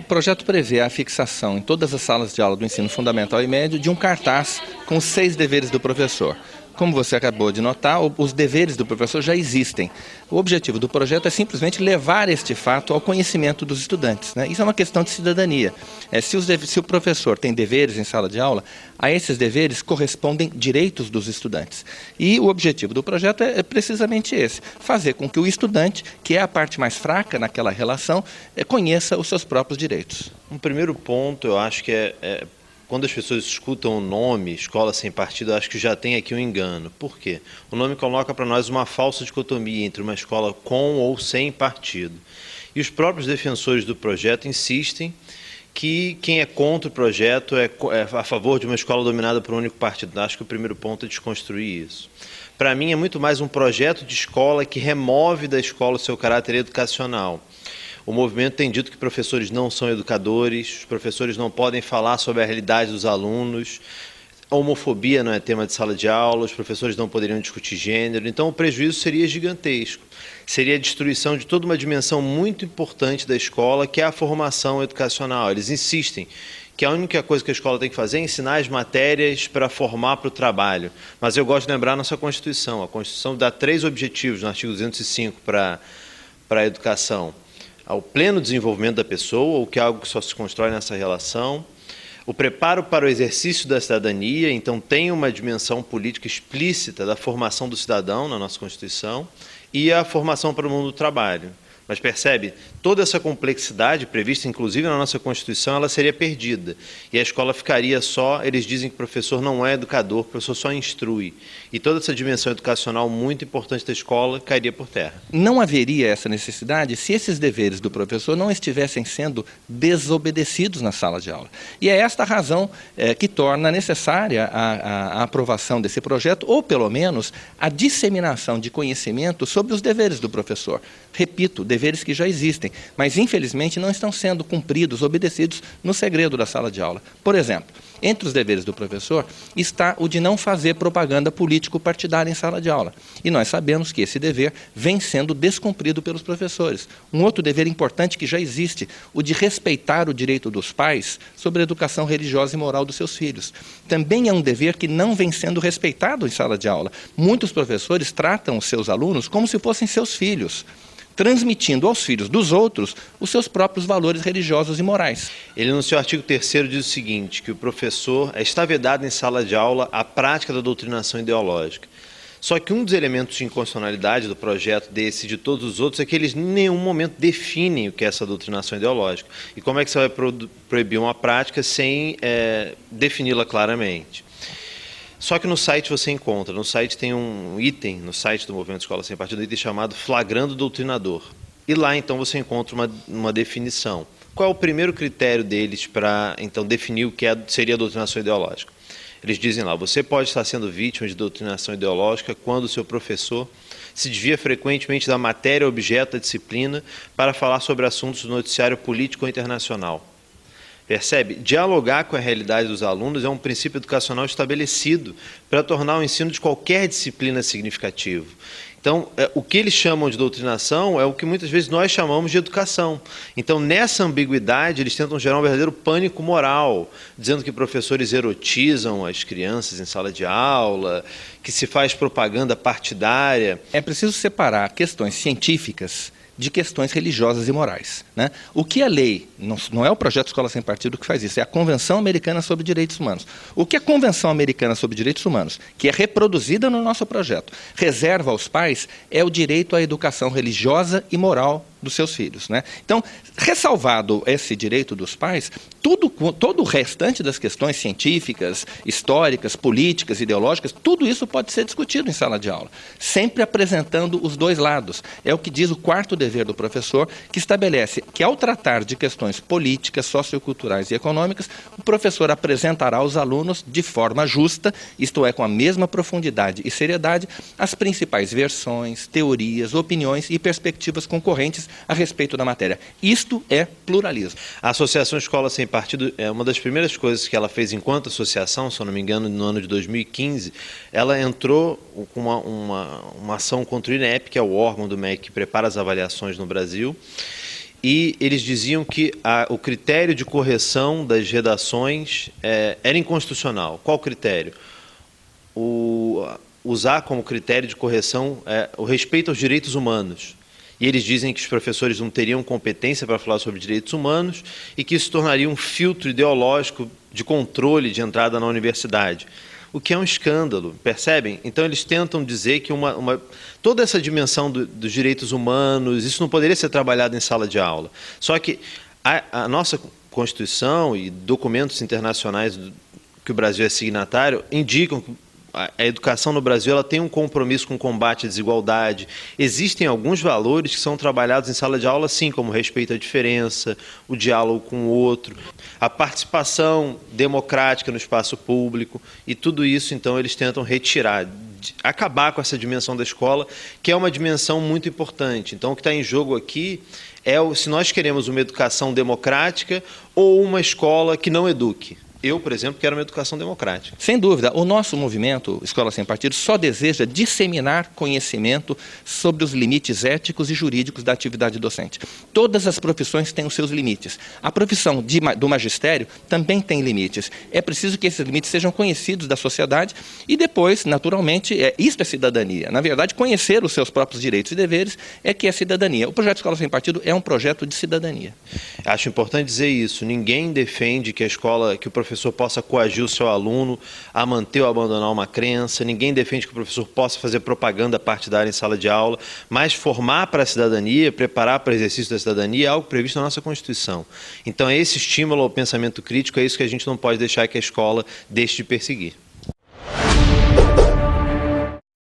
projeto prevê a fixação em todas as salas de aula do ensino fundamental e médio de um cartaz com os 6 deveres do professor. Como você acabou de notar, os deveres do professor já existem. O objetivo do projeto é simplesmente levar este fato ao conhecimento dos estudantes, né? Isso é uma questão de cidadania. Se o professor tem deveres em sala de aula, a esses deveres correspondem direitos dos estudantes. E o objetivo do projeto é precisamente esse: fazer com que o estudante, que é a parte mais fraca naquela relação, conheça os seus próprios direitos. Um primeiro ponto, eu acho que quando as pessoas escutam o nome Escola Sem Partido, eu acho que já tem aqui um engano. Por quê? O nome coloca para nós uma falsa dicotomia entre uma escola com ou sem partido. E os próprios defensores do projeto insistem que quem é contra o projeto é a favor de uma escola dominada por um único partido. Acho que o primeiro ponto é desconstruir isso. Para mim, é muito mais um projeto de escola que remove da escola o seu caráter educacional. O movimento tem dito que professores não são educadores, os professores não podem falar sobre a realidade dos alunos, a homofobia não é tema de sala de aula, os professores não poderiam discutir gênero, então o prejuízo seria gigantesco. Seria a destruição de toda uma dimensão muito importante da escola, que é a formação educacional. Eles insistem que a única coisa que a escola tem que fazer é ensinar as matérias para formar para o trabalho. Mas eu gosto de lembrar a nossa Constituição. A Constituição dá 3 objetivos no artigo 205 para a educação: ao pleno desenvolvimento da pessoa, o que é algo que só se constrói nessa relação, o preparo para o exercício da cidadania, então tem uma dimensão política explícita da formação do cidadão na nossa Constituição, e a formação para o mundo do trabalho. Mas percebe, toda essa complexidade prevista, inclusive na nossa Constituição, ela seria perdida. E a escola ficaria só, eles dizem que o professor não é educador, o professor só instrui. E toda essa dimensão educacional muito importante da escola cairia por terra. Não haveria essa necessidade se esses deveres do professor não estivessem sendo desobedecidos na sala de aula. E é esta a razão que torna necessária a aprovação desse projeto, ou pelo menos a disseminação de conhecimento sobre os deveres do professor. Repito, deveres que já existem, mas infelizmente não estão sendo cumpridos, obedecidos no segredo da sala de aula. Por exemplo, entre os deveres do professor está o de não fazer propaganda político-partidária em sala de aula. E nós sabemos que esse dever vem sendo descumprido pelos professores. Um outro dever importante que já existe, o de respeitar o direito dos pais sobre a educação religiosa e moral dos seus filhos. Também é um dever que não vem sendo respeitado em sala de aula. Muitos professores tratam os seus alunos como se fossem seus filhos, transmitindo aos filhos dos outros os seus próprios valores religiosos e morais. Ele, no seu artigo 3º, diz o seguinte, que o professor está vedado em sala de aula a prática da doutrinação ideológica. Só que um dos elementos de inconstitucionalidade do projeto desse e de todos os outros é que eles em nenhum momento definem o que é essa doutrinação ideológica. E como é que você vai proibir uma prática sem defini-la claramente? Só que no site você encontra, no site tem um item, no site do Movimento Escola Sem Partido, um item chamado Flagrando Doutrinador. E lá então você encontra uma definição. Qual é o primeiro critério deles para então definir o que seria a doutrinação ideológica? Eles dizem lá, você pode estar sendo vítima de doutrinação ideológica quando o seu professor se desvia frequentemente da matéria objeto da disciplina para falar sobre assuntos do noticiário político ou internacional. Percebe? Dialogar com a realidade dos alunos é um princípio educacional estabelecido para tornar o ensino de qualquer disciplina significativo. Então, o que eles chamam de doutrinação é o que muitas vezes nós chamamos de educação. Então, nessa ambiguidade, eles tentam gerar um verdadeiro pânico moral, dizendo que professores erotizam as crianças em sala de aula, que se faz propaganda partidária. É preciso separar questões científicas de questões religiosas e morais, né? O que a lei, não é o projeto Escola Sem Partido que faz isso, é a Convenção Americana sobre Direitos Humanos. O que a Convenção Americana sobre Direitos Humanos, que é reproduzida no nosso projeto, reserva aos pais é o direito à educação religiosa e moral dos seus filhos, né? Então, ressalvado esse direito dos pais, todo o restante das questões científicas, históricas, políticas, ideológicas, tudo isso pode ser discutido em sala de aula, sempre apresentando os dois lados. É o que diz o 4º dever do professor, que estabelece que, ao tratar de questões políticas, socioculturais e econômicas, o professor apresentará aos alunos de forma justa, isto é, com a mesma profundidade e seriedade, as principais versões, teorias, opiniões e perspectivas concorrentes a respeito da matéria. Isto é pluralismo. A Associação Escola Sem Partido, uma das primeiras coisas que ela fez enquanto associação, se eu não me engano, no ano de 2015, ela entrou com uma ação contra o INEP, que é o órgão do MEC que prepara as avaliações no Brasil, e eles diziam que o critério de correção das redações era inconstitucional. Qual critério? Usar como critério de correção o respeito aos direitos humanos. E eles dizem que os professores não teriam competência para falar sobre direitos humanos e que isso tornaria um filtro ideológico de controle de entrada na universidade. O que é um escândalo, percebem? Então eles tentam dizer que toda essa dimensão dos direitos humanos, isso não poderia ser trabalhado em sala de aula. Só que a nossa Constituição e documentos internacionais que o Brasil é signatário indicam que a educação no Brasil ela tem um compromisso com o combate à desigualdade. Existem alguns valores que são trabalhados em sala de aula, sim, como o respeito à diferença, o diálogo com o outro, a participação democrática no espaço público, e tudo isso, então, eles tentam retirar, acabar com essa dimensão da escola, que é uma dimensão muito importante. Então, o que está em jogo aqui é se nós queremos uma educação democrática ou uma escola que não eduque. Eu, por exemplo, quero uma educação democrática. Sem dúvida, o nosso movimento Escola Sem Partido só deseja disseminar conhecimento sobre os limites éticos e jurídicos da atividade docente. Todas as profissões têm os seus limites. A profissão do magistério também tem limites. É preciso que esses limites sejam conhecidos da sociedade e depois, naturalmente, isto é cidadania. Na verdade, conhecer os seus próprios direitos e deveres é que é cidadania. O projeto Escola Sem Partido é um projeto de cidadania. Acho importante dizer isso. Ninguém defende que o professor possa coagir o seu aluno a manter ou abandonar uma crença, ninguém defende que o professor possa fazer propaganda partidária em sala de aula, mas formar para a cidadania, preparar para o exercício da cidadania é algo previsto na nossa Constituição. Então, esse estímulo ao pensamento crítico é isso que a gente não pode deixar que a escola deixe de perseguir.